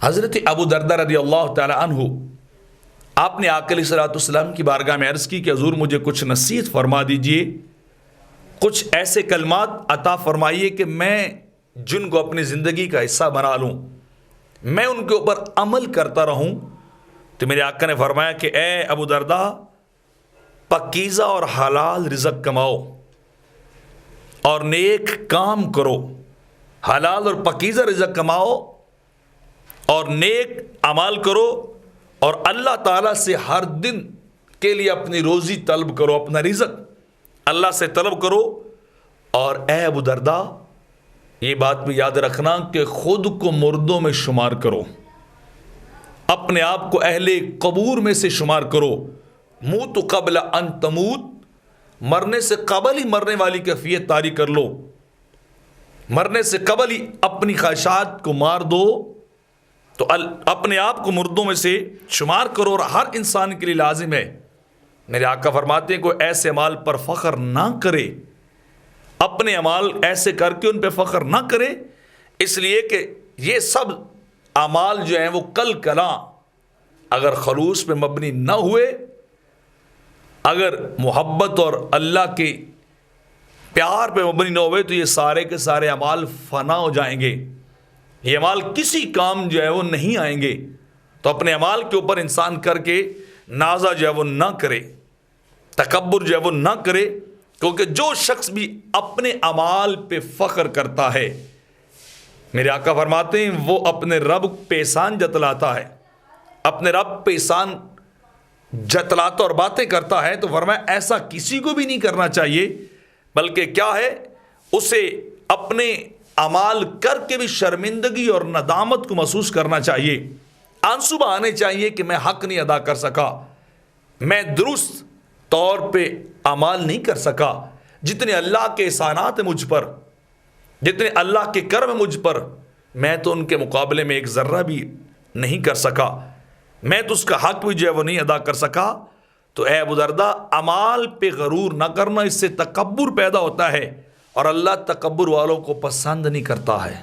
حضرت ابو دردہ رضی اللہ تعالی عنہ آپ نے آقا علیہ الصلوۃ والسلام کی بارگاہ میں عرض کی کہ حضور مجھے کچھ نصیحت فرما دیجئے، کچھ ایسے کلمات عطا فرمائیے کہ میں جن کو اپنی زندگی کا حصہ بنا لوں، میں ان کے اوپر عمل کرتا رہوں۔ تو میرے آقا نے فرمایا کہ اے ابو دردہ، پاکیزہ اور حلال رزق کماؤ اور نیک کام کرو۔ حلال اور پاکیزہ رزق کماؤ اور نیک اعمال کرو، اور اللہ تعالیٰ سے ہر دن کے لیے اپنی روزی طلب کرو، اپنا رزق اللہ سے طلب کرو۔ اور اے ابو دردہ، یہ بات بھی یاد رکھنا کہ خود کو مردوں میں شمار کرو، اپنے آپ کو اہل قبور میں سے شمار کرو۔ موت قبل ان تموت، مرنے سے قبل ہی مرنے والی کیفیت طاری کر لو، مرنے سے قبل ہی اپنی خواہشات کو مار دو۔ تو اپنے آپ کو مردوں میں سے شمار کرو، اور ہر انسان کے لیے لازم ہے، میرے آقا فرماتے ہیں کوئی ایسے اعمال پر فخر نہ کرے، اپنے اعمال ایسے کر کے ان پہ فخر نہ کرے، اس لیے کہ یہ سب اعمال جو ہیں وہ کل کلاں اگر خلوص پہ مبنی نہ ہوئے، اگر محبت اور اللہ کے پیار پہ مبنی نہ ہوئے، تو یہ سارے کے سارے اعمال فنا ہو جائیں گے، یہ اعمال کسی کام جو ہے وہ نہیں آئیں گے۔ تو اپنے اعمال کے اوپر انسان کر کے نازا جو ہے وہ نہ کرے، تکبر جو ہے وہ نہ کرے، کیونکہ جو شخص بھی اپنے اعمال پہ فخر کرتا ہے، میرے آقا فرماتے ہیں وہ اپنے رب پہ احسان جتلاتا ہے، اپنے رب پہ احسان جتلاتا اور باتیں کرتا ہے، تو فرمایا ایسا کسی کو بھی نہیں کرنا چاہیے، بلکہ کیا ہے، اسے اپنے اعمال کر کے بھی شرمندگی اور ندامت کو محسوس کرنا چاہیے، آنسو بہانے چاہیے کہ میں حق نہیں ادا کر سکا، میں درست طور پہ اعمال نہیں کر سکا، جتنے اللہ کے احسانات ہیں مجھ پر، جتنے اللہ کے کرم ہیں مجھ پر، میں تو ان کے مقابلے میں ایک ذرہ بھی نہیں کر سکا، میں تو اس کا حق بھی جو ہے وہ نہیں ادا کر سکا۔ تو اے ابو دردہ، اعمال پہ غرور نہ کرنا، اس سے تکبر پیدا ہوتا ہے، اور اللہ تکبر والوں کو پسند نہیں کرتا ہے۔